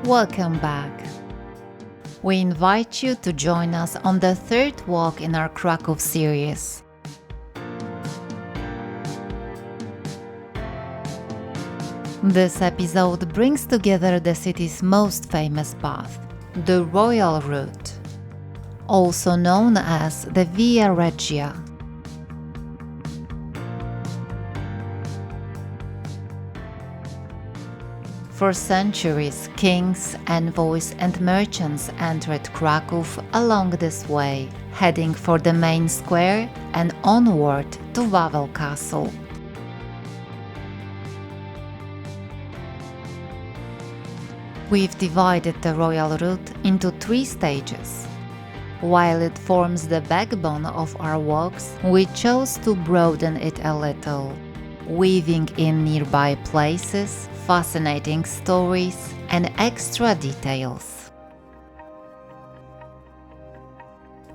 Welcome back. We invite you to join us on the third walk in our Kraków series. This episode brings together the city's most famous path, the Royal Route, also known as the Via Regia. For centuries, kings, envoys and merchants entered Kraków along this way, heading for the main square and onward to Wawel Castle. We've divided the Royal Route into 3 stages. While it forms the backbone of our walks, we chose to broaden it a little, weaving in nearby places, fascinating stories, and extra details.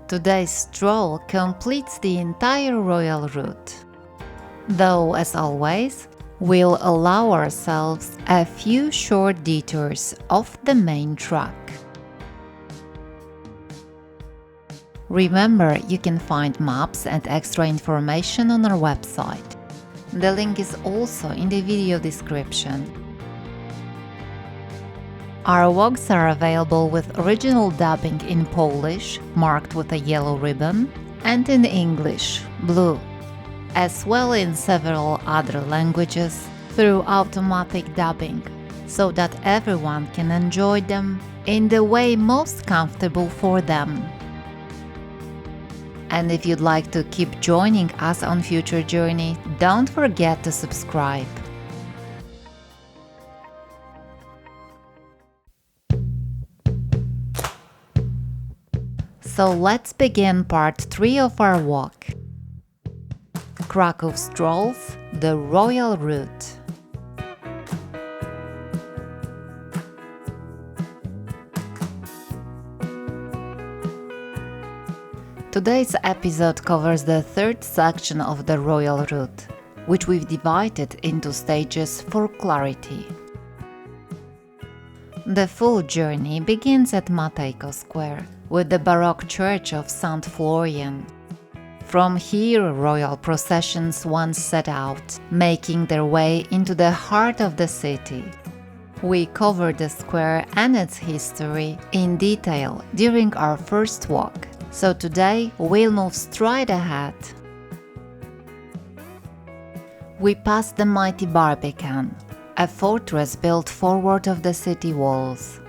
Today's stroll completes the entire Royal Route, though, as always, we'll allow ourselves a few short detours off the main track. Remember, you can find maps and extra information on our website. The link is also in the video description. Our walks are available with original dubbing in Polish, marked with a yellow ribbon, and in English, blue, as well in several other languages through automatic dubbing, so that everyone can enjoy them in the way most comfortable for them. And if you'd like to keep joining us on future journey, don't forget to subscribe. So let's begin part 3 of our walk. Kraków strolls, the Royal Route. Today's episode covers the third section of the Royal Route, which we've divided into stages for clarity. The full journey begins at Matejko Square, with the Baroque church of St. Florian. From here, royal processions once set out, making their way into the heart of the city. We covered the square and its history in detail during our first walk, so today we'll move straight ahead. We passed the mighty Barbican, a fortress built forward of the city walls,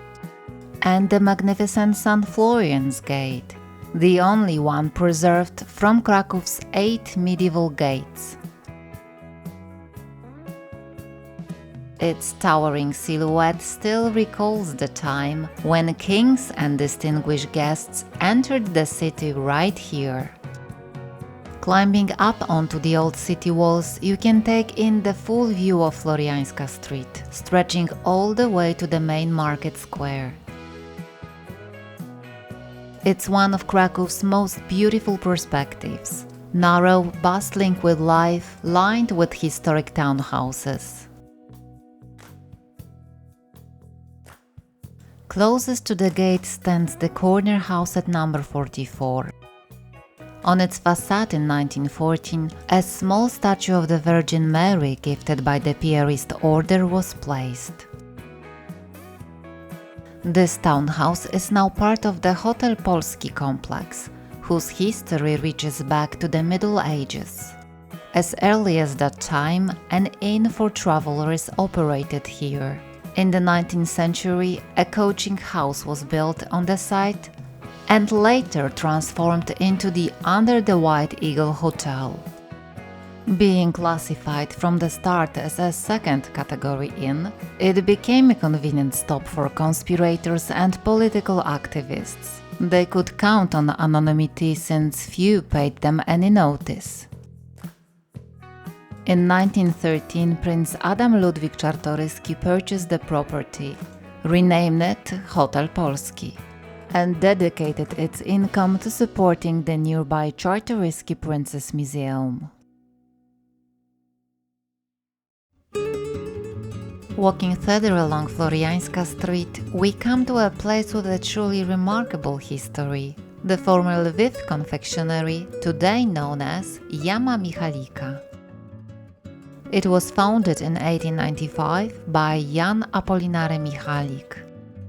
and the magnificent St. Florian's Gate, the only one preserved from Krakow's 8 medieval gates. Its towering silhouette still recalls the time when kings and distinguished guests entered the city right here. Climbing up onto the old city walls, you can take in the full view of Floriańska Street, stretching all the way to the main market square. It's one of Krakow's most beautiful perspectives, narrow, bustling with life, lined with historic townhouses. Closest to the gate stands the corner house at number 44. On its facade in 1914, a small statue of the Virgin Mary gifted by the Piarist order was placed. This townhouse is now part of the Hotel Polski complex, whose history reaches back to the Middle Ages. As early as that time, an inn for travelers operated here. In the 19th century, a coaching house was built on the site and later transformed into the Under the White Eagle Hotel. Being classified from the start as a second-category inn, it became a convenient stop for conspirators and political activists. They could count on anonymity since few paid them any notice. In 1913, Prince Adam Ludwik Czartoryski purchased the property, renamed it Hotel Polski, and dedicated its income to supporting the nearby Czartoryski Princess Museum. Walking further along Floriańska Street, we come to a place with a truly remarkable history. The former Lviv confectionery, today known as Jama Michalika. It was founded in 1895 by Jan Apolinare Michalik.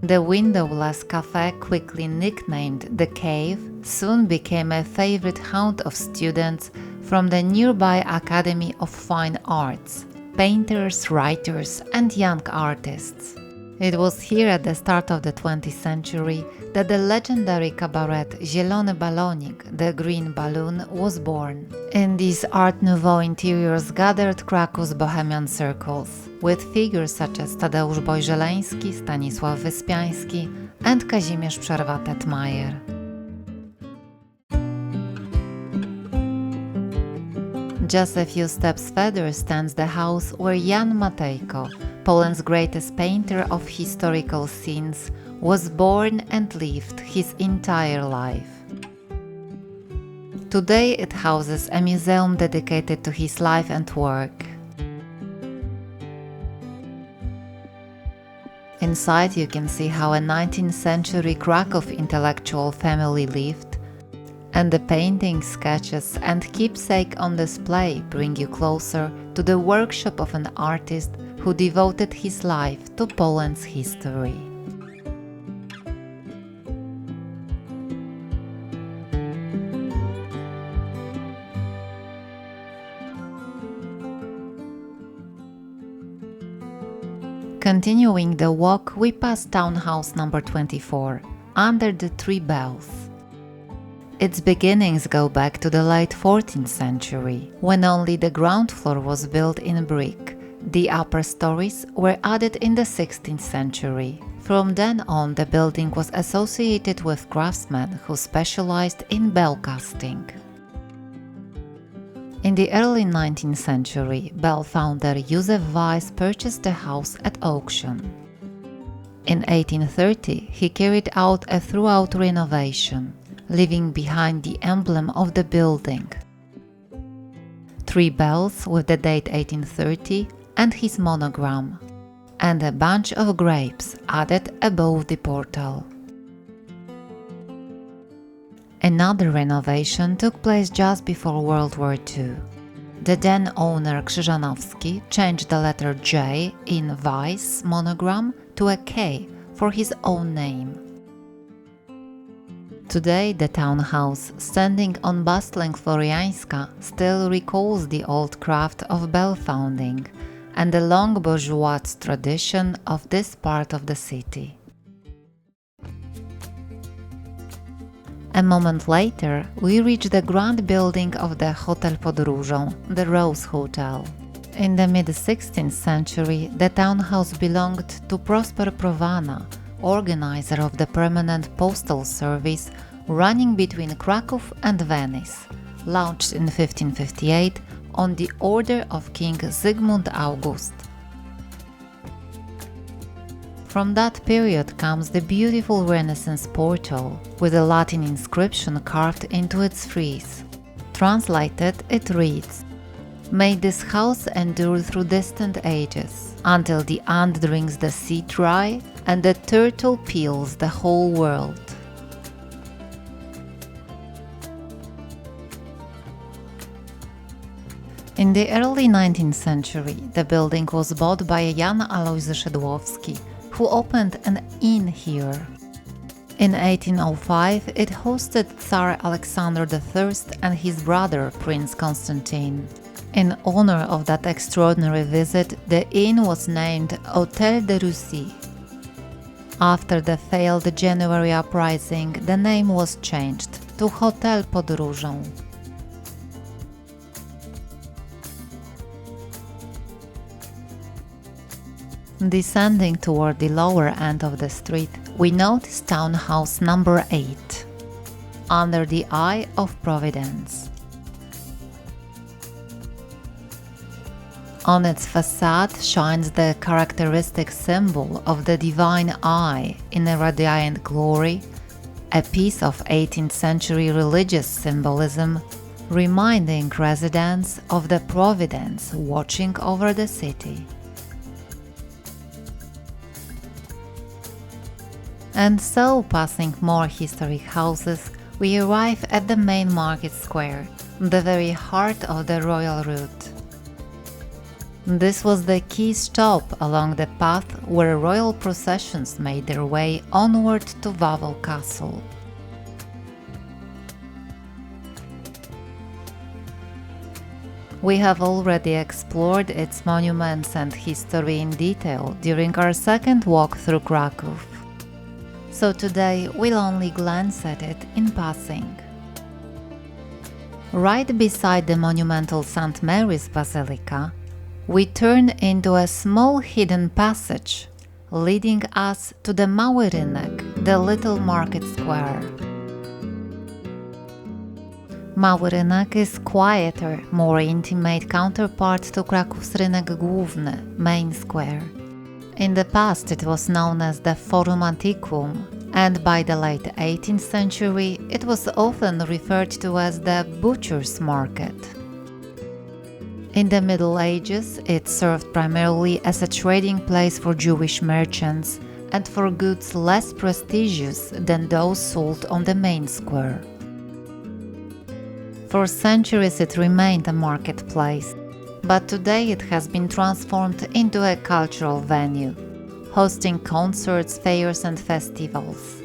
The windowless cafe, quickly nicknamed The Cave, soon became a favorite haunt of students from the nearby Academy of Fine Arts, painters, writers, and young artists. It was here at the start of the 20th century that the legendary cabaret Zielony Balonik, the Green Balloon, was born. In these Art Nouveau interiors gathered Krakow's bohemian circles, with figures such as Tadeusz Bojżeleński, Stanisław Wyspiański, and Kazimierz Przerwa-Tetmajer. Just a few steps further stands the house where Jan Matejko, Poland's greatest painter of historical scenes, was born and lived his entire life. Today it houses a museum dedicated to his life and work. Inside you can see how a 19th century Krakow intellectual family lived, and the paintings, sketches, and keepsake on display bring you closer to the workshop of an artist who devoted his life to Poland's history. Continuing the walk, we pass townhouse number 24, under the Three Bells. Its beginnings go back to the late 14th century, when only the ground floor was built in brick. The upper stories were added in the 16th century. From then on, the building was associated with craftsmen who specialized in bell casting. In the early 19th century, bell founder Józef Weiss purchased the house at auction. In 1830, he carried out a thorough renovation, leaving behind the emblem of the building: three bells with the date 1830 and his monogram, and a bunch of grapes added above the portal. Another renovation took place just before World War II. The then owner Krzyżanowski changed the letter J in Weiss monogram to a K for his own name. Today, the townhouse, standing on bustling Floriańska, still recalls the old craft of bell founding and the long bourgeois tradition of this part of the city. A moment later, we reach the grand building of the Hotel Podróżą, the Rose Hotel. In the mid-16th century, the townhouse belonged to Prosper Provana, organizer of the permanent postal service running between Kraków and Venice, launched in 1558 on the order of King Zygmunt August. From that period comes the beautiful Renaissance portal, with a Latin inscription carved into its frieze. Translated, it reads, "May this house endure through distant ages, until the ant drinks the sea dry and the turtle peels the whole world." In the early 19th century, the building was bought by Jan Alojzy Szydłowski, who opened an inn here. In 1805, it hosted Tsar Alexander I and his brother Prince Constantine. In honor of that extraordinary visit, the inn was named Hôtel de Russie. After the failed January uprising, the name was changed to Hotel Podróżą. Descending toward the lower end of the street, we notice townhouse number 8, under the Eye of Providence. On its facade shines the characteristic symbol of the divine eye in a radiant glory, a piece of 18th century religious symbolism, reminding residents of the providence watching over the city. And so, passing more historic houses, we arrive at the main market square, the very heart of the royal route. This was the key stop along the path where royal processions made their way onward to Wawel Castle. We have already explored its monuments and history in detail during our second walk through Kraków. So today we'll only glance at it in passing. Right beside the monumental St. Mary's Basilica, we turn into a small hidden passage, leading us to the Mały Rynek, the little market square. Mały Rynek is quieter, more intimate counterpart to Krakow's Rynek Główny, main square. In the past it was known as the Forum Antiquum, and by the late 18th century it was often referred to as the Butcher's Market. In the Middle Ages, it served primarily as a trading place for Jewish merchants and for goods less prestigious than those sold on the main square. For centuries it remained a marketplace, but today it has been transformed into a cultural venue, hosting concerts, fairs and festivals.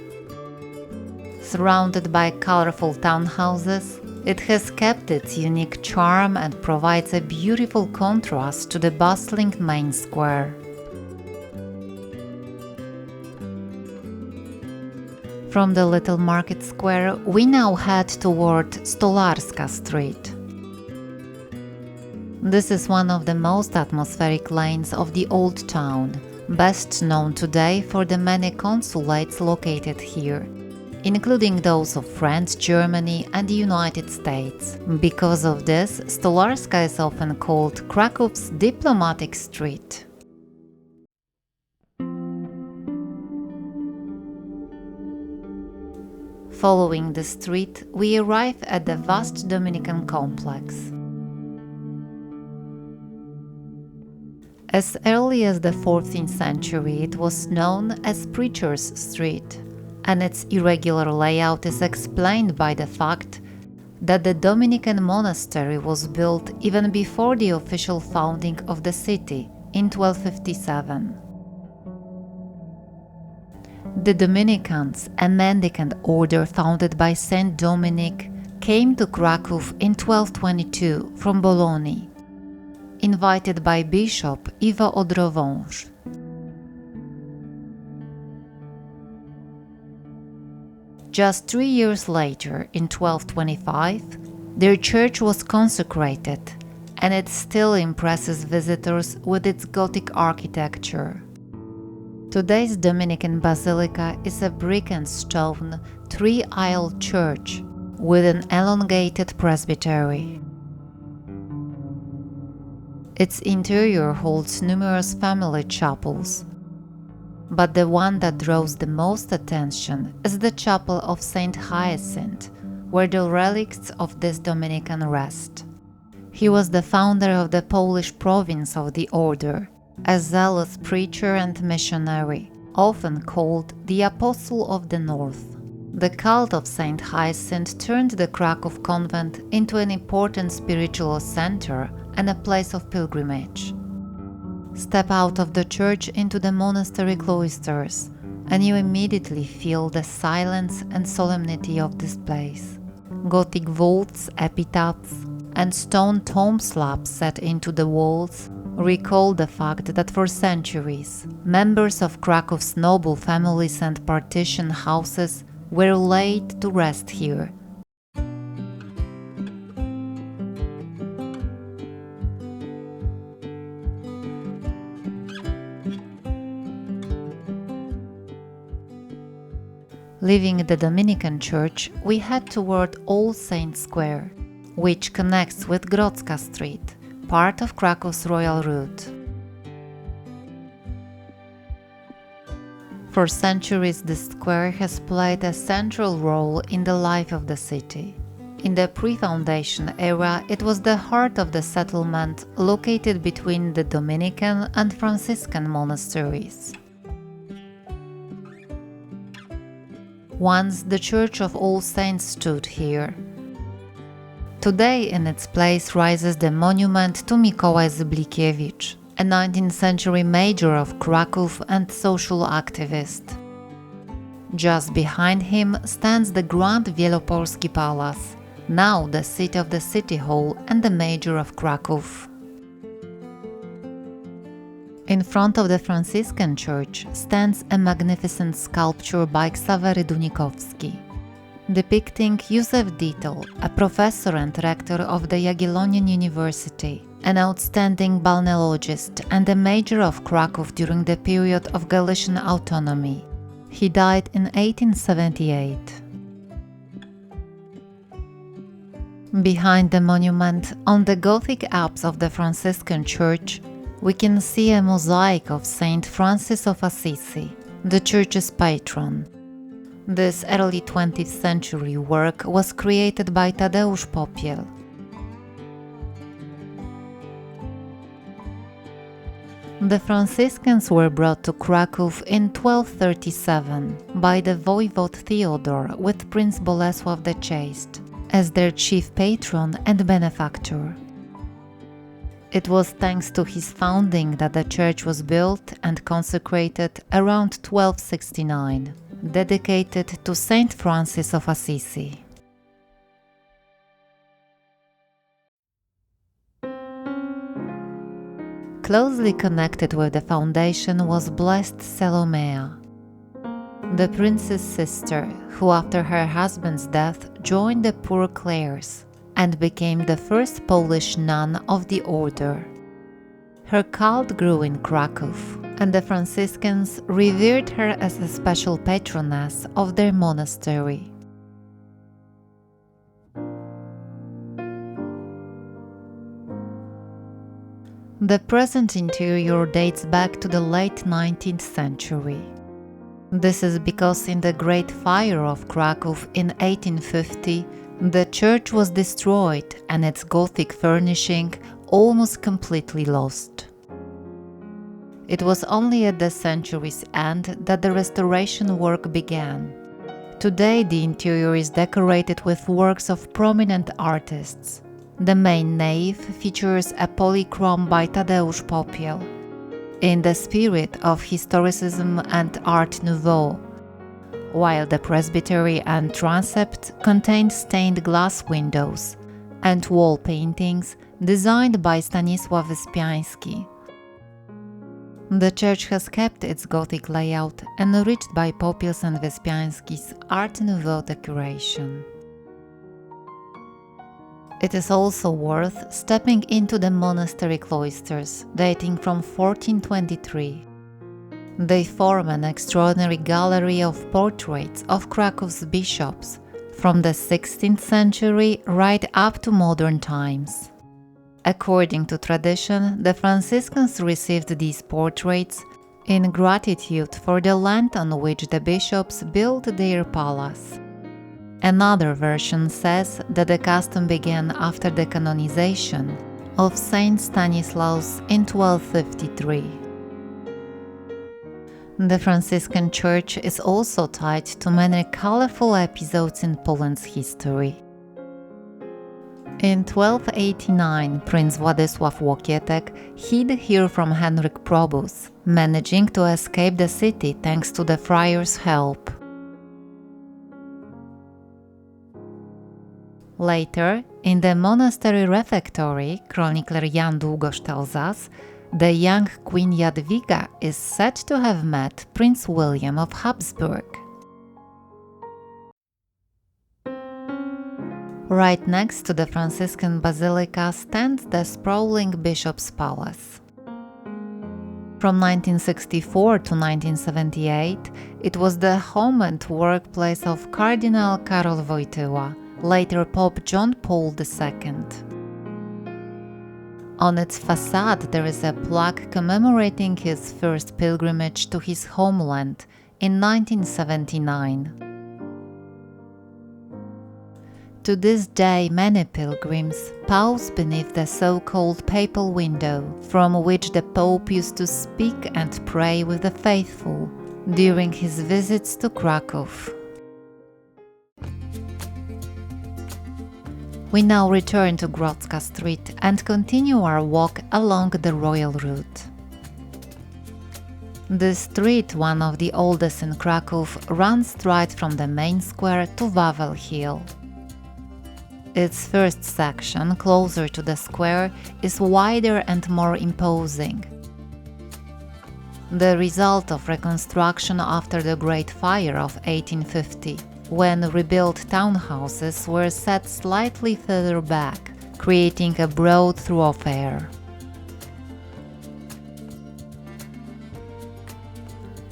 Surrounded by colorful townhouses, it has kept its unique charm and provides a beautiful contrast to the bustling main square. From the little market square, we now head toward Floriańska Street. This is one of the most atmospheric lanes of the old town, best known today for the many consulates located here, including those of France, Germany and the United States. Because of this, Floriańska is often called Krakow's diplomatic street. Following the street, we arrive at the vast Dominican complex. As early as the 14th century, it was known as Preacher's Street, and its irregular layout is explained by the fact that the Dominican monastery was built even before the official founding of the city in 1257. The Dominicans, a mendicant order founded by Saint Dominic, came to Kraków in 1222 from Bologna, invited by Bishop Iwo Odrowąż. Just 3 years later, in 1225, their church was consecrated, and it still impresses visitors with its Gothic architecture. Today's Dominican Basilica is a brick and stone, three-aisled church with an elongated presbytery. Its interior holds numerous family chapels, but the one that draws the most attention is the chapel of Saint Hyacinth, where the relics of this Dominican rest. He was the founder of the Polish province of the order, a zealous preacher and missionary, often called the Apostle of the North. The cult of Saint Hyacinth turned the Kraków convent into an important spiritual center and a place of pilgrimage. Step out of the church into the monastery cloisters, and you immediately feel the silence and solemnity of this place. Gothic vaults, epitaphs, and stone tomb slabs set into the walls recall the fact that for centuries, members of Krakow's noble families and partition houses were laid to rest here. Leaving the Dominican Church, we head toward All Saints Square, which connects with Grodzka Street, part of Krakow's royal route. For centuries, this square has played a central role in the life of the city. In the pre-foundation era, it was the heart of the settlement located between the Dominican and Franciscan monasteries. Once the Church of All Saints stood here. Today in its place rises the monument to Mikołaj Zyblikiewicz, a 19th century major of Kraków and social activist. Just behind him stands the Grand Wielopolski Palace, now the seat of the City Hall and the Major of Kraków. In front of the Franciscan Church stands a magnificent sculpture by Ksawery Dunikowski, depicting Józef Dietl, a professor and rector of the Jagiellonian University, an outstanding balneologist and a major of Kraków during the period of Galician autonomy. He died in 1878. Behind the monument, on the Gothic apse of the Franciscan Church, we can see a mosaic of Saint Francis of Assisi, the church's patron. This early 20th century work was created by Tadeusz Popiel. The Franciscans were brought to Kraków in 1237 by the Voivode Theodore with Prince Bolesław the Chaste as their chief patron and benefactor. It was thanks to his founding that the church was built and consecrated around 1269, dedicated to Saint Francis of Assisi. Closely connected with the foundation was Blessed Salomea, the prince's sister, who after her husband's death joined the Poor Clares and became the first Polish nun of the order. Her cult grew in Kraków, and the Franciscans revered her as a special patroness of their monastery. The present interior dates back to the late 19th century. This is because in the Great Fire of Kraków in 1850, the church was destroyed and its Gothic furnishing almost completely lost. It was only at the century's end that the restoration work began. Today the interior is decorated with works of prominent artists. The main nave features a polychrome by Tadeusz Popiel, in the spirit of historicism and Art Nouveau, while the presbytery and transept contained stained glass windows and wall paintings designed by Stanisław Wyspiański. The church has kept its Gothic layout, enriched by Popiel's and Wyspiański's Art Nouveau decoration. It is also worth stepping into the monastery cloisters, dating from 1423. They form an extraordinary gallery of portraits of Krakow's bishops, from the 16th century right up to modern times. According to tradition, the Franciscans received these portraits in gratitude for the land on which the bishops built their palace. Another version says that the custom began after the canonization of Saint Stanislaus in 1253. The Franciscan Church is also tied to many colorful episodes in Poland's history. In 1289, Prince Władysław Łokietek hid here from Henryk Probus, managing to escape the city thanks to the friars' help. Later, in the monastery refectory, chronicler Jan Długosz tells us, the young Queen Jadwiga is said to have met Prince William of Habsburg. Right next to the Franciscan Basilica stands the sprawling Bishop's Palace. From 1964 to 1978, it was the home and workplace of Cardinal Karol Wojtyła, later Pope John Paul II. On its facade there is a plaque commemorating his first pilgrimage to his homeland in 1979. To this day, many pilgrims pause beneath the so-called papal window, from which the Pope used to speak and pray with the faithful during his visits to Kraków. We now return to Grodzka Street and continue our walk along the royal route. This street, one of the oldest in Kraków, runs right from the main square to Wawel Hill. Its first section, closer to the square, is wider and more imposing. The result of reconstruction after the Great Fire of 1850, when rebuilt townhouses were set slightly further back, creating a broad thoroughfare.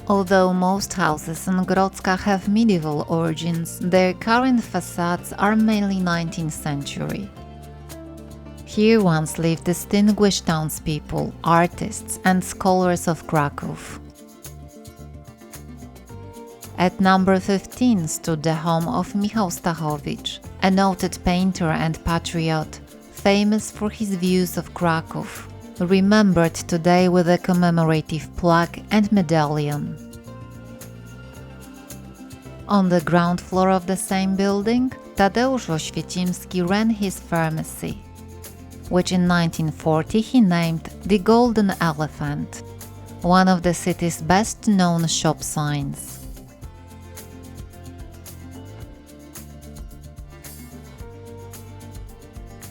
Although most houses in Grodzka have medieval origins, their current facades are mainly 19th century. Here once lived distinguished townspeople, artists and scholars of Kraków. At number 15 stood the home of Michał Stachowicz, a noted painter and patriot, famous for his views of Kraków, remembered today with a commemorative plaque and medallion. On the ground floor of the same building, Tadeusz Oświecimski ran his pharmacy, which in 1940 he named the Golden Elephant, one of the city's best-known shop signs.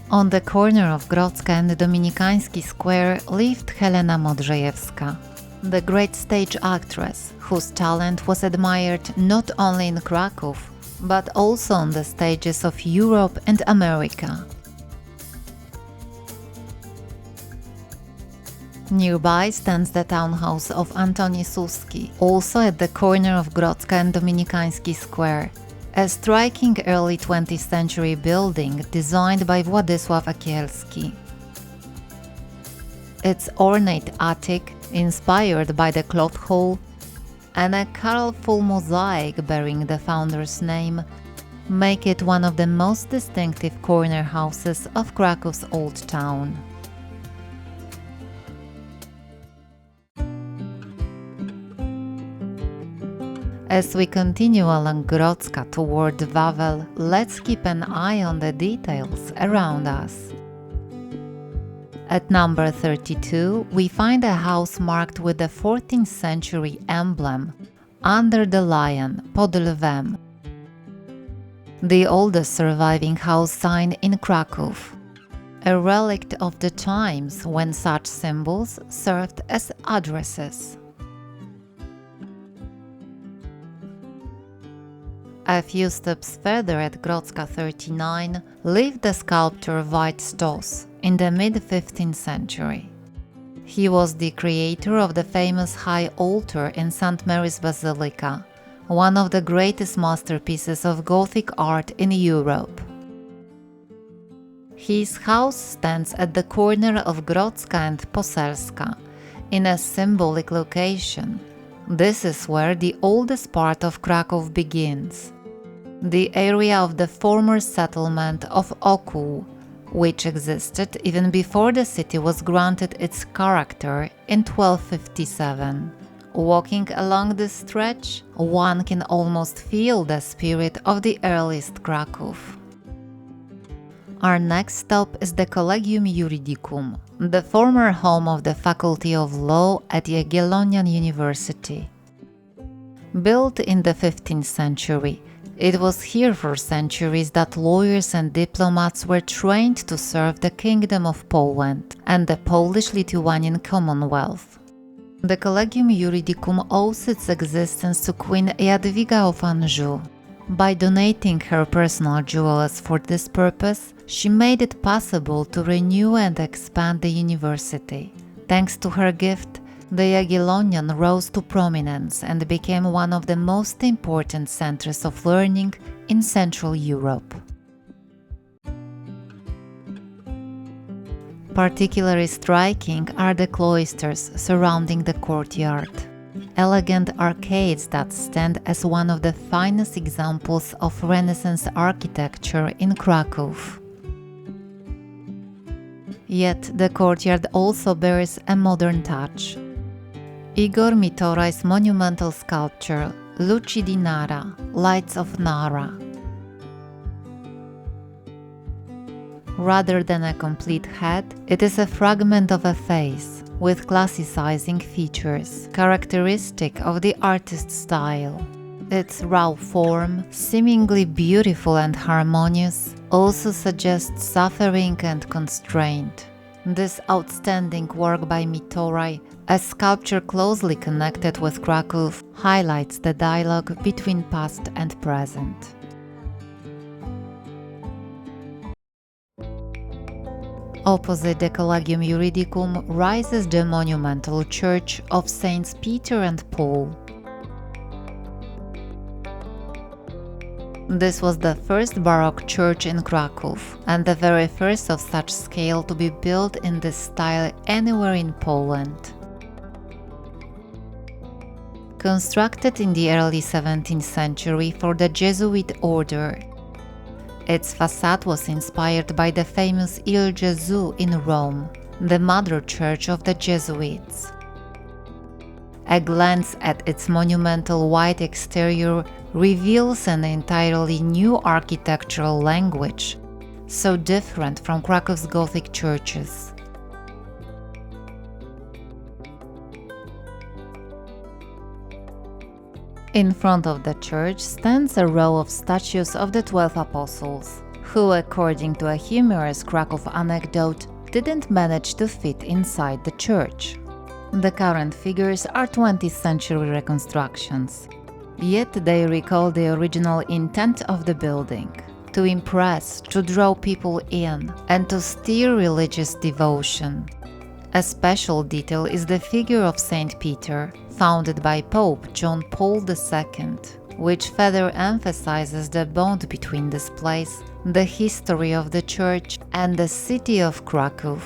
On the corner of Grodzka and Dominicański Square lived Helena Modrzejewska, the great stage actress whose talent was admired not only in Kraków, but also on the stages of Europe and America. Nearby stands the townhouse of Antoni Suski, also at the corner of Grodzka and Dominicański Square, a striking early 20th century building designed by Władysław Akielski. Its ornate attic, inspired by the cloth hall, and a colorful mosaic bearing the founder's name, make it one of the most distinctive corner houses of Krakow's Old Town. As we continue along Grodzka toward Wawel, let's keep an eye on the details around us. At number 32, we find a house marked with the 14th century emblem under the lion, pod lwem, the oldest surviving house sign in Kraków, a relic of the times when such symbols served as addresses. A few steps further at Grodzka 39 lived the sculptor Wojciech Stos in the mid-15th century. He was the creator of the famous high altar in St. Mary's Basilica, one of the greatest masterpieces of Gothic art in Europe. His house stands at the corner of Grodzka and Poselska, in a symbolic location. This is where the oldest part of Kraków begins, the area of the former settlement of Okół, which existed even before the city was granted its character in 1257. Walking along this stretch, one can almost feel the spirit of the earliest Kraków. Our next stop is the Collegium Juridicum, the former home of the Faculty of Law at Jagiellonian University. Built in the 15th century, it was here for centuries that lawyers and diplomats were trained to serve the Kingdom of Poland and the Polish-Lithuanian Commonwealth. The Collegium Juridicum owes its existence to Queen Jadwiga of Anjou. By donating her personal jewels for this purpose, she made it possible to renew and expand the university. Thanks to her gift, the Jagiellonian rose to prominence and became one of the most important centers of learning in Central Europe. Particularly striking are the cloisters surrounding the courtyard, elegant arcades that stand as one of the finest examples of Renaissance architecture in Kraków. Yet the courtyard also bears a modern touch. Igor Mitoraj's monumental sculpture, Luci di Nara, Lights of Nara. Rather than a complete head, it is a fragment of a face, with classicizing features, characteristic of the artist's style. Its raw form, seemingly beautiful and harmonious, also suggests suffering and constraint. This outstanding work by Mitorai, a sculpture closely connected with Kraków, highlights the dialogue between past and present. Opposite the Collegium Juridicum rises the monumental church of Saints Peter and Paul. This was the first Baroque church in Kraków, and the very first of such scale to be built in this style anywhere in Poland. Constructed in the early 17th century for the Jesuit order, its facade was inspired by the famous Il Gesù in Rome, the mother church of the Jesuits. A glance at its monumental white exterior reveals an entirely new architectural language, so different from Krakow's Gothic churches. In front of the church stands a row of statues of the 12 apostles, who, according to a humorous Krakow anecdote, didn't manage to fit inside the church. The current figures are 20th century reconstructions, yet they recall the original intent of the building: to impress, to draw people in, and to stir religious devotion. A special detail is the figure of Saint Peter, founded by Pope John Paul II, which further emphasizes the bond between this place, the history of the church, and the city of Kraków.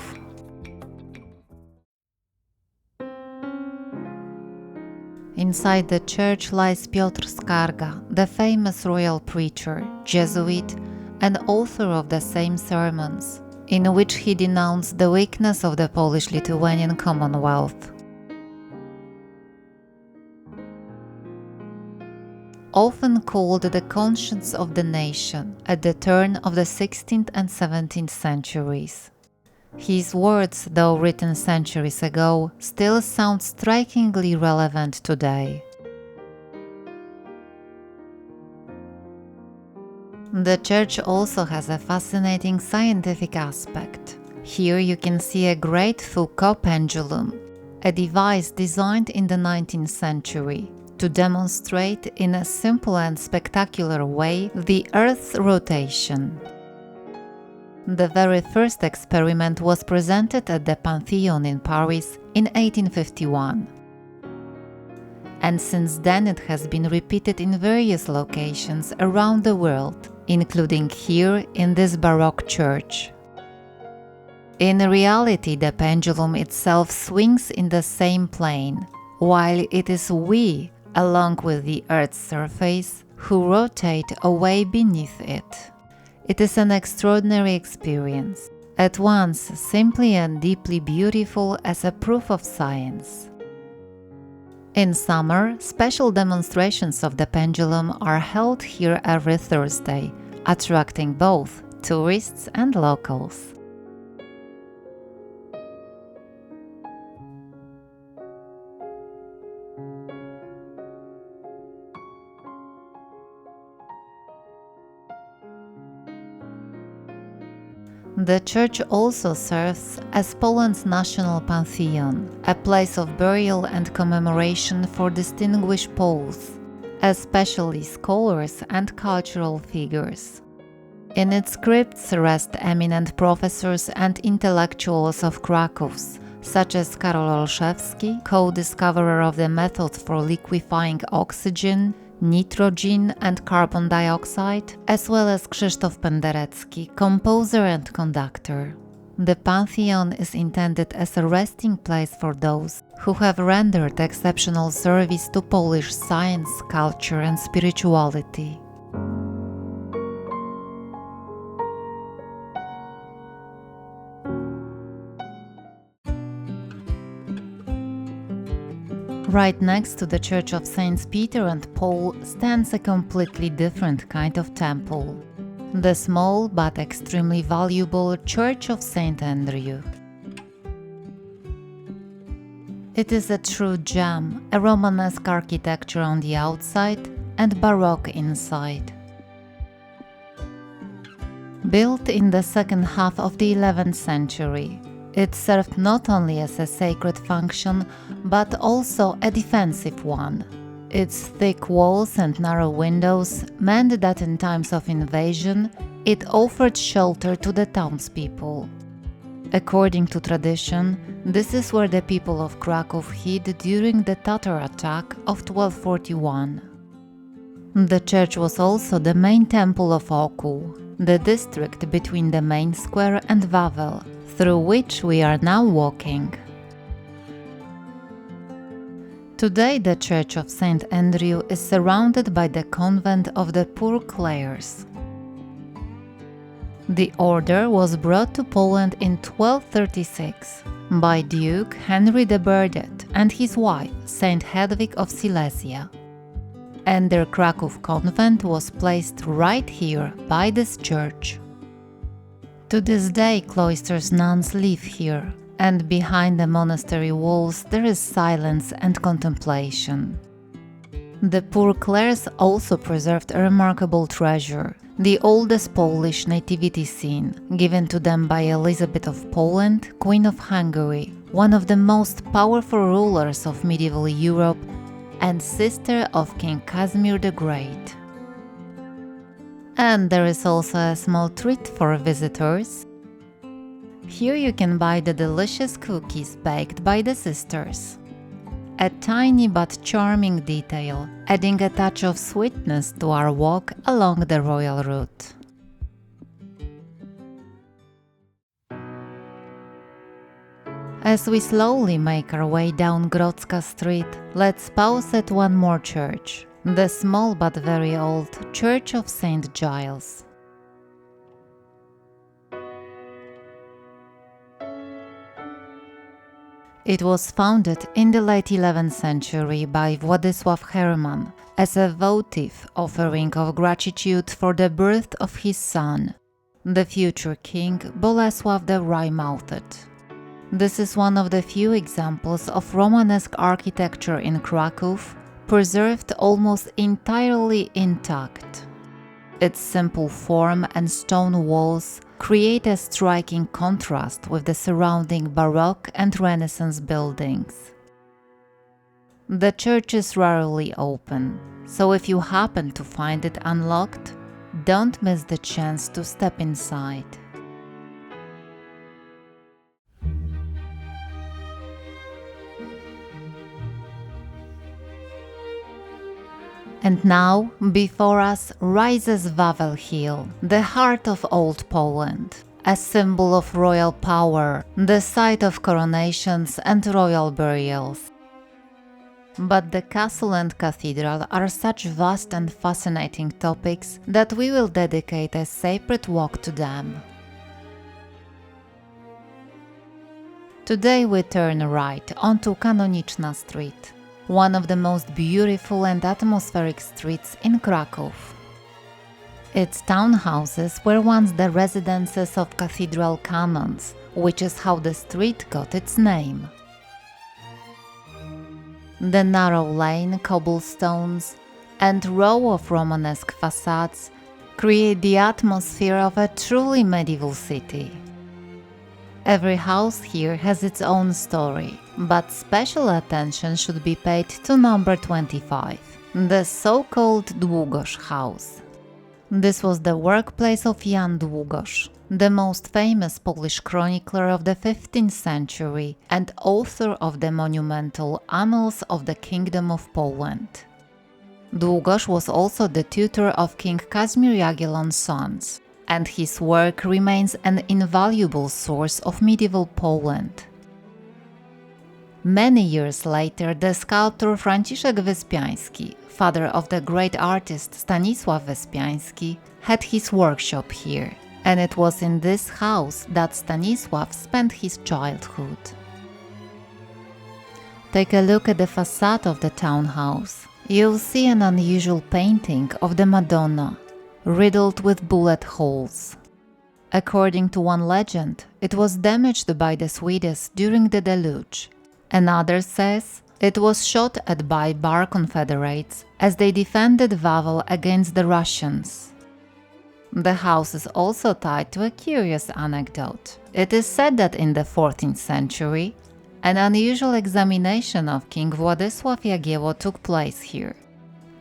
Inside the church lies Piotr Skarga, the famous royal preacher, Jesuit, and author of the same sermons, in which he denounced the weakness of the Polish-Lithuanian Commonwealth. Often called the conscience of the nation at the turn of the 16th and 17th centuries. His words, though written centuries ago, still sound strikingly relevant today. The church also has a fascinating scientific aspect. Here you can see a great Foucault pendulum, a device designed in the 19th century to demonstrate in a simple and spectacular way the Earth's rotation. The very first experiment was presented at the Pantheon in Paris in 1851. And since then it has been repeated in various locations around the world, including here in this Baroque church. In reality, the pendulum itself swings in the same plane, while it is we, along with the Earth's surface, who rotate away beneath it. It is an extraordinary experience, at once simply and deeply beautiful as a proof of science. In summer, special demonstrations of the pendulum are held here every Thursday, attracting both tourists and locals. The church also serves as Poland's national pantheon, a place of burial and commemoration for distinguished Poles, especially scholars and cultural figures. In its crypts rest eminent professors and intellectuals of Kraków, such as Karol Olszewski, co-discoverer of the method for liquefying oxygen, nitrogen and carbon dioxide, as well as Krzysztof Penderecki, composer and conductor. The Pantheon is intended as a resting place for those who have rendered exceptional service to Polish science, culture and spirituality. Right next to the Church of Saints Peter and Paul stands a completely different kind of temple. the small but extremely valuable Church of St. Andrew. It is a true gem, a Romanesque architecture on the outside and Baroque inside. Built in the second half of the 11th century, it served not only as a sacred function, but also a defensive one. Its thick walls and narrow windows meant that in times of invasion, it offered shelter to the townspeople. According to tradition, this is where the people of Kraków hid during the Tatar attack of 1241. The church was also the main temple of Oku, the district between the main square and Wawel, through which we are now walking. Today the Church of St. Andrew is surrounded by the convent of the Poor Clares. The order was brought to Poland in 1236 by Duke Henry the Bearded and his wife, Saint Hedwig of Silesia. And their Kraków convent was placed right here by this church. To this day, cloisters nuns live here, and behind the monastery walls there is silence and contemplation. The Poor Clares also preserved a remarkable treasure, the oldest Polish nativity scene, given to them by Elizabeth of Poland, Queen of Hungary, one of the most powerful rulers of medieval Europe and sister of King Casimir the Great. And there is also a small treat for visitors. Here you can buy the delicious cookies baked by the sisters. A tiny but charming detail, adding a touch of sweetness to our walk along the royal route. As we slowly make our way down Grodzka Street, let's pause at one more church, the small but very old Church of St. Giles. It was founded in the late 11th century by Władysław Herman as a votive offering of gratitude for the birth of his son, the future king Bolesław the Wry-Mouthed. This is one of the few examples of Romanesque architecture in Kraków preserved almost entirely intact. Its simple form and stone walls create a striking contrast with the surrounding Baroque and Renaissance buildings. The church is rarely open, so if you happen to find it unlocked, don't miss the chance to step inside. And now, before us rises Wawel Hill, the heart of Old Poland, a symbol of royal power, the site of coronations and royal burials. But the castle and cathedral are such vast and fascinating topics that we will dedicate a separate walk to them. Today we turn right onto Kanonicza Street, one of the most beautiful and atmospheric streets in Kraków. Its townhouses were once the residences of cathedral canons, which is how the street got its name. The narrow lane, cobblestones, and row of Romanesque facades create the atmosphere of a truly medieval city. Every house here has its own story, but special attention should be paid to number 25, the so-called Długosz house. This was the workplace of Jan Długosz, the most famous Polish chronicler of the 15th century and author of the monumental Annals of the Kingdom of Poland. Długosz was also the tutor of King Kazimierz Jagiellon's sons, and his work remains an invaluable source of medieval Poland. Many years later, the sculptor Franciszek Wyspiański, father of the great artist Stanisław Wyspiański, had his workshop here, and it was in this house that Stanisław spent his childhood. Take a look at the facade of the townhouse. You'll see an unusual painting of the Madonna. riddled with bullet holes. According to one legend, it was damaged by the Swedes during the deluge. Another says it was shot at by Bar Confederates as they defended Wawel against the Russians. The house is also tied to a curious anecdote. It is said that in the 14th century, an unusual examination of King Władysław Jagiełło took place here.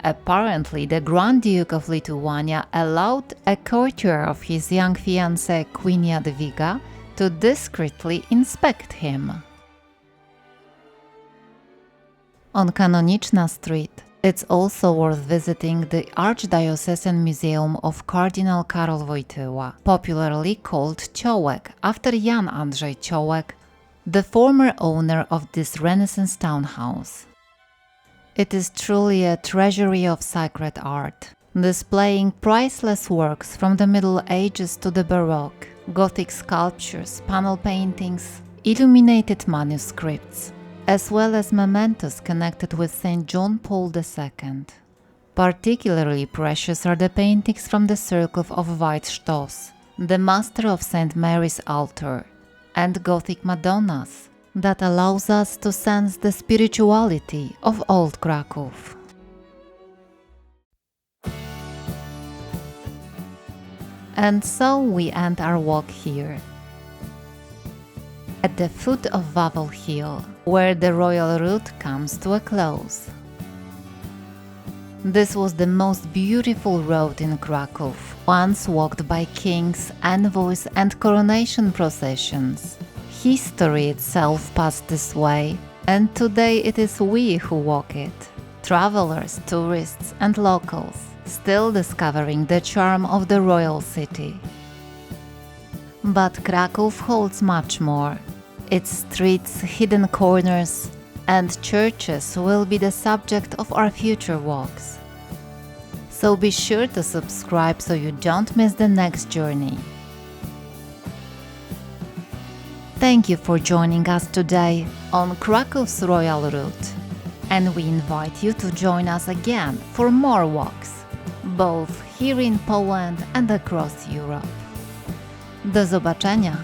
Apparently, the Grand Duke of Lithuania allowed a courtier of his young fiancée Queen Jadwiga to discreetly inspect him. On Kanonicza Street, it's also worth visiting the Archdiocesan Museum of Cardinal Karol Wojtyła, popularly called Ciołek, after Jan Andrzej Ciołek, the former owner of this Renaissance townhouse. It is truly a treasury of sacred art, displaying priceless works from the Middle Ages to the Baroque, Gothic sculptures, panel paintings, illuminated manuscripts, as well as mementos connected with St. John Paul II. Particularly precious are the paintings from the Circle of White Stoss, the Master of St. Mary's Altar, and Gothic Madonnas, that allows us to sense the spirituality of Old Kraków. And so we end our walk here, at the foot of Wawel Hill, where the royal route comes to a close. This was the most beautiful road in Kraków, once walked by kings, envoys and coronation processions. History itself passed this way, and today it is we who walk it. Travelers, tourists and locals, still discovering the charm of the royal city. But Kraków holds much more. Its streets, hidden corners, and churches will be the subject of our future walks. So be sure to subscribe so you don't miss the next journey. Thank you for joining us today on Krakow's Royal Route, and we invite you to join us again for more walks, both here in Poland and across Europe. Do zobaczenia!